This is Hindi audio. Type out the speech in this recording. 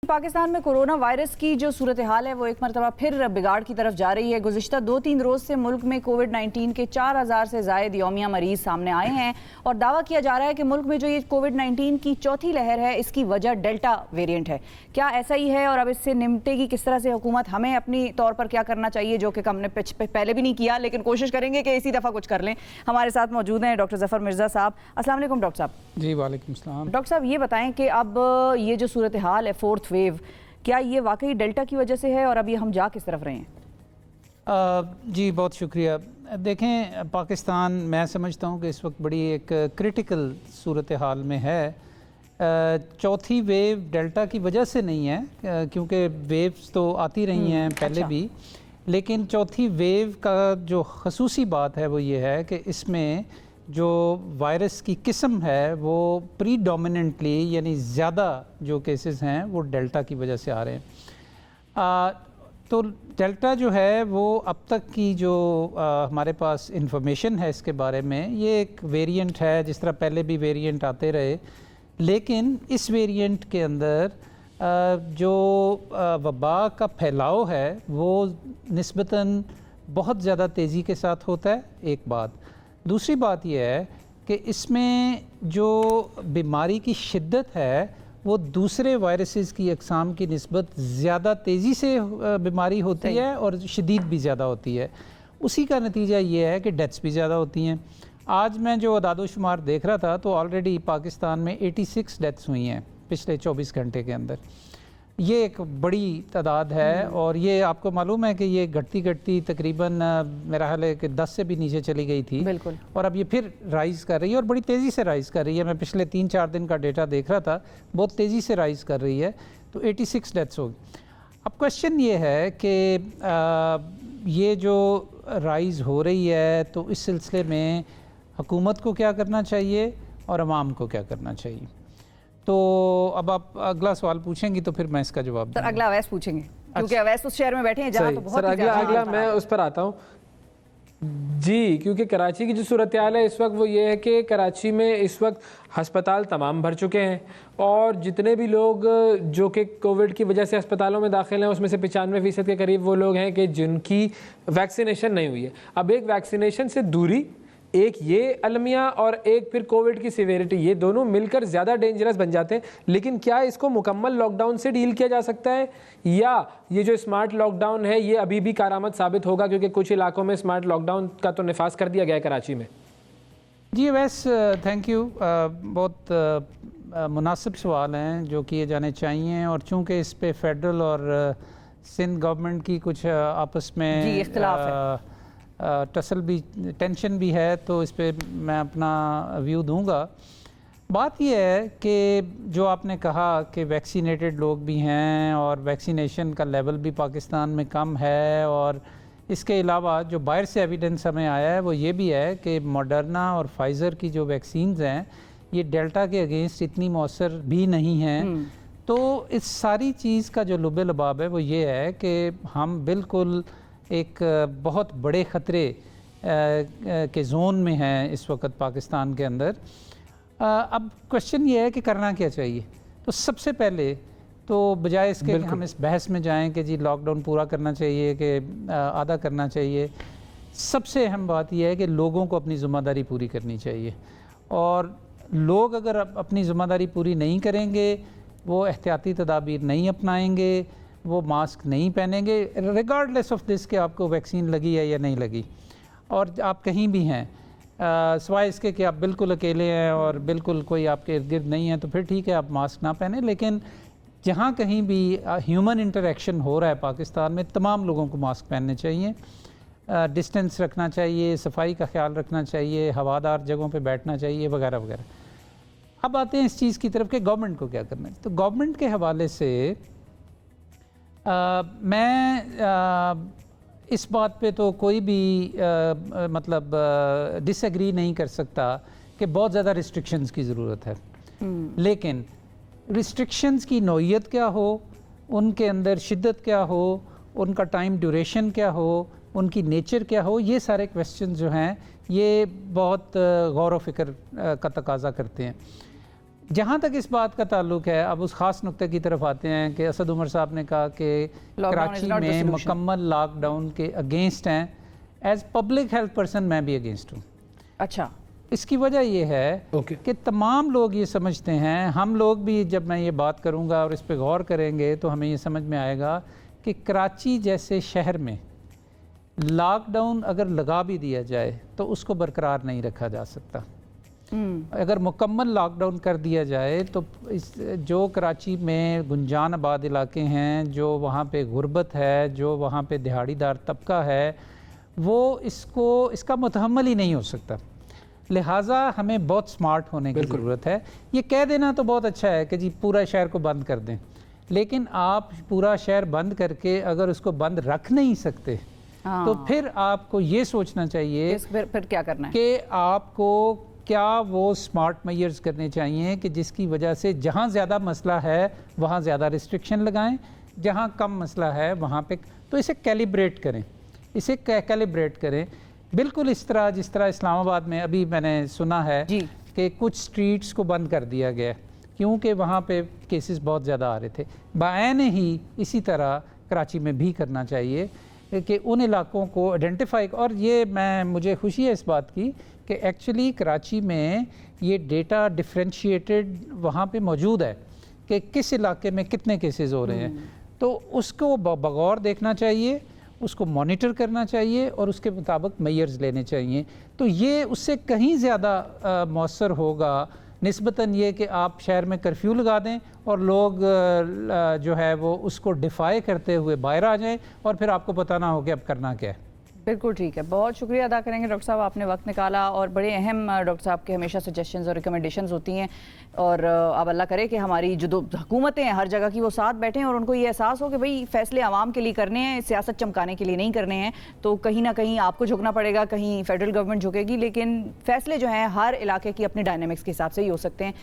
पाकिस्तान में कोरोना वायरस की जो सूरत हाल है वो एक मरतबा फिर बिगाड़ की तरफ जा रही है। गुज़िश्ता 2-3 रोज़ से मुल्क में कोविड-19 के 4000 से ज़ायद यौमिया मरीज़ सामने आए हैं और दावा किया जा रहा है कि मुल्क में जो ये कोविड-19 की चौथी लहर है इसकी वजह डेल्टा वेरिएंट है। क्या ऐसा ही है और अब इससे निपटेगी किस तरह से हुकूमत? हमें अपनी तौर पर क्या करना चाहिए जो कि हमने पहले भी नहीं किया, लेकिन कोशिश करेंगे कि इसी दफ़ा कुछ कर लें। हमारे साथ मौजूद हैं डॉक्टर ज़फ़र मिर्ज़ा साहब। अस्सलाम वालेकुम डॉक्टर साहब। जी वालेकुम सलाम। डॉक्टर साहब ये बताएं कि अब ये जो सूरत हाल है फोर्थ वेव, क्या ये वाकई डेल्टा की वजह से है और अब ये हम जा किस तरफ रहे हैं? जी बहुत शुक्रिया। देखें, पाकिस्तान मैं समझता हूँ कि इस वक्त बड़ी एक क्रिटिकल सूरत हाल में है। चौथी वेव डेल्टा की वजह से नहीं है, क्योंकि वेव्स तो आती रही हैं पहले भी, लेकिन चौथी वेव का जो खसूसी बात है वो ये है कि इसमें जो वायरस की किस्म है वो प्रीडोमिनेंटली यानी ज़्यादा जो केसेस हैं वो डेल्टा की वजह से आ रहे हैं। तो डेल्टा जो है वो अब तक की जो हमारे पास इंफॉर्मेशन है इसके बारे में, ये एक वेरिएंट है जिस तरह पहले भी वेरिएंट आते रहे, लेकिन इस वेरिएंट के अंदर जो वबा का फैलाव है वो निस्बतन बहुत ज़्यादा तेज़ी के साथ होता है, एक बात। दूसरी बात यह है कि इसमें जो बीमारी की शिद्दत है वो दूसरे वायरसेस की अक़साम की निस्बत ज़्यादा तेज़ी से बीमारी होती है और शदीद भी ज़्यादा होती है। उसी का नतीजा ये है कि डेथ्स भी ज़्यादा होती हैं। आज मैं जो अदाद-ओ-शुमार देख रहा था तो ऑलरेडी पाकिस्तान में 86 डेथ्स हुई हैं पिछले 24 घंटे के अंदर। ये एक बड़ी तादाद है और ये आपको मालूम है कि ये घटती तकरीबन मेरा ख्याल है कि 10 से भी नीचे चली गई थी। बिल्कुल। और अब ये फिर राइज़ कर रही है और बड़ी तेज़ी से राइज़ कर रही है। मैं पिछले 3-4 दिन का डेटा देख रहा था, बहुत तेज़ी से राइज़ कर रही है। तो 86 डेथ्स होगी। अब क्वेश्चन ये है कि ये जो राइज़ हो रही है तो इस सिलसिले में हुकूमत को क्या करना चाहिए और अवाम को क्या करना चाहिए? तो अब आप अगला सवाल पूछेंगी तो फिर मैं इसका जवाब दूंगा। सर अगला अवैस पूछेंगे, क्योंकि अवैस उस शहर में बैठे हैं जहाँ तो बहुत सर अगला मैं उस पर आता हूँ जी, क्योंकि कराची की जो सूरत हाल है इस वक्त वो ये है कि कराची में इस वक्त हस्पताल तमाम भर चुके हैं और जितने भी लोग जो कि कोविड की वजह से अस्पतालों में दाखिल हैं उसमें से 95% के करीब वो लोग हैं कि जिनकी वैक्सीनेशन नहीं हुई है। अब एक वैक्सीनेशन से दूरी, एक ये अलमिया और एक फिर कोविड की सिवियरिटी, ये दोनों मिलकर ज़्यादा डेंजरस बन जाते हैं। लेकिन क्या इसको मुकम्मल लॉकडाउन से डील किया जा सकता है या ये जो स्मार्ट लॉकडाउन है ये अभी भी कारआमद साबित होगा? क्योंकि कुछ इलाकों में स्मार्ट लॉकडाउन का तो नफाज कर दिया गया है कराची में। जी वैसे थैंक यू, बहुत मुनासिब सवाल हैं जो किए जाने चाहिए और चूँकि इस पर फेडरल और सिंध गवर्नमेंट की कुछ आपस में इख्तिलाफ है, टसल भी, टेंशन भी है, तो इस पर मैं अपना व्यू दूंगा। बात यह है कि जो आपने कहा कि वैक्सीनेटेड लोग भी हैं और वैक्सीनेशन का लेवल भी पाकिस्तान में कम है, और इसके अलावा जो बाहर से एविडेंस हमें आया है वो ये भी है कि मॉडर्ना और फाइज़र की जो वैक्सीन्स हैं ये डेल्टा के अगेंस्ट इतनी मौसर भी नहीं हैं। तो इस सारी चीज़ का जो लुबे लबाब है वो ये है कि हम बिल्कुल एक बहुत बड़े ख़तरे के जोन में हैं इस वक्त पाकिस्तान के अंदर। अब क्वेश्चन ये है कि करना क्या चाहिए। तो सबसे पहले तो बजाय इसके कि हम इस बहस में जाएं कि जी लॉकडाउन पूरा करना चाहिए कि आधा करना चाहिए, सबसे अहम बात यह है कि लोगों को अपनी ज़िम्मेदारी पूरी करनी चाहिए। और लोग अगर अपनी ज़िम्मेदारी पूरी नहीं करेंगे, वो एहतियाती तदाबीर नहीं अपनाएंगे, वो मास्क नहीं पहनेंगे, रिगार्डलेस ऑफ दिस कि आपको वैक्सीन लगी है या नहीं लगी और आप कहीं भी हैं, सिवाय इसके कि आप बिल्कुल अकेले हैं और बिल्कुल कोई आपके इर्द गिर्द नहीं है, तो फिर ठीक है आप मास्क ना पहने। लेकिन जहाँ कहीं भी ह्यूमन इंटरेक्शन हो रहा है पाकिस्तान में, तमाम लोगों को मास्क पहनने चाहिए, डिस्टेंस रखना चाहिए, सफाई का ख्याल रखना चाहिए, हवादार जगहों पे बैठना चाहिए, वगैरह वगैरह। अब आते हैं इस चीज़ की तरफ कि गवर्नमेंट को क्या करना है। तो गवर्नमेंट के हवाले से मैं इस बात पे तो कोई भी मतलब डिसएग्री नहीं कर सकता कि बहुत ज़्यादा रिस्ट्रिक्शंस की ज़रूरत है, लेकिन रिस्ट्रिक्शंस की नौइयत क्या हो, उनके अंदर शिद्दत क्या हो, उनका टाइम ड्यूरेशन क्या हो, उनकी नेचर क्या हो, ये सारे क्वेश्चन जो हैं ये बहुत गौर व फिक्र का तकाजा करते हैं। जहाँ तक इस बात का ताल्लुक है, अब उस ख़ास नुक्ते की तरफ आते हैं कि असद उमर साहब ने कहा कि कराची में मुकम्मल लॉकडाउन के अगेंस्ट हैं। एज पब्लिक हेल्थ पर्सन मैं भी अगेंस्ट हूँ। अच्छा, इसकी वजह यह है कि तमाम लोग ये समझते हैं, हम लोग भी जब मैं ये बात करूँगा और इस पर गौर करेंगे तो हमें ये समझ में आएगा कि कराची जैसे शहर में लॉकडाउन अगर लगा भी दिया जाए तो उसको बरकरार नहीं रखा जा सकता। अगर मुकम्मल लॉकडाउन कर दिया जाए तो जो कराची में गुंजान आबाद इलाके हैं, जो वहाँ पे गुर्बत है, जो वहाँ पे दिहाड़ीदार तबका है, वो इसका मुतहम्मल ही नहीं हो सकता। लिहाजा हमें बहुत स्मार्ट होने की ज़रूरत है। ये कह देना तो बहुत अच्छा है कि जी पूरा शहर को बंद कर दें, लेकिन आप पूरा शहर बंद करके अगर उसको बंद रख नहीं सकते तो फिर आपको ये सोचना चाहिए फिर क्या करना है कि आपको क्या वो स्मार्ट मेजर्स करने चाहिए कि जिसकी वजह से जहाँ ज़्यादा मसला है वहाँ ज़्यादा रिस्ट्रिक्शन लगाएं, जहाँ कम मसला है वहाँ पे तो इसे कैलिब्रेट करें, इसे कैलिब्रेट करें। बिल्कुल इस तरह जिस तरह इस्लामाबाद में अभी मैंने सुना है कि कुछ स्ट्रीट्स को बंद कर दिया गया क्योंकि वहाँ पे केसेस बहुत ज़्यादा आ रहे थे। बायन ही इसी तरह कराची में भी करना चाहिए कि उन इलाकों को आइडेंटिफाई, और ये मुझे खुशी है इस बात की कि एक्चुअली कराची में ये डेटा डिफरेंशिएटेड वहाँ पे मौजूद है कि किस इलाके में कितने केसेस हो रहे हैं, तो उसको बगौर देखना चाहिए, उसको मॉनिटर करना चाहिए और उसके मुताबिक मेजर्स लेने चाहिए। तो ये उससे कहीं ज़्यादा मौसर होगा निस्बतन ये कि आप शहर में कर्फ्यू लगा दें और लोग जो है वो उसको डिफाई करते हुए बाहर आ जाएं और फिर आपको पता ना हो कि अब करना क्या है। बिल्कुल ठीक है, बहुत शुक्रिया अदा करेंगे डॉक्टर साहब, आपने वक्त निकाला और बड़े अहम डॉक्टर साहब के हमेशा सजेशंस और रिकमेंडेशंस होती हैं। और अब अल्लाह करे कि हमारी जो दो हुकूमतें हैं हर जगह की वो साथ बैठें और उनको ये एहसास हो कि भाई फैसले आवाम के लिए करने हैं, सियासत चमकाने के लिए नहीं करने हैं। तो कहीं ना कहीं आपको झुकना पड़ेगा, कहीं फेडरल गवर्नमेंट झुकेगी, लेकिन फैसले जो हैं हर इलाके की अपनी डायनेमिक्स के हिसाब से ही हो सकते हैं।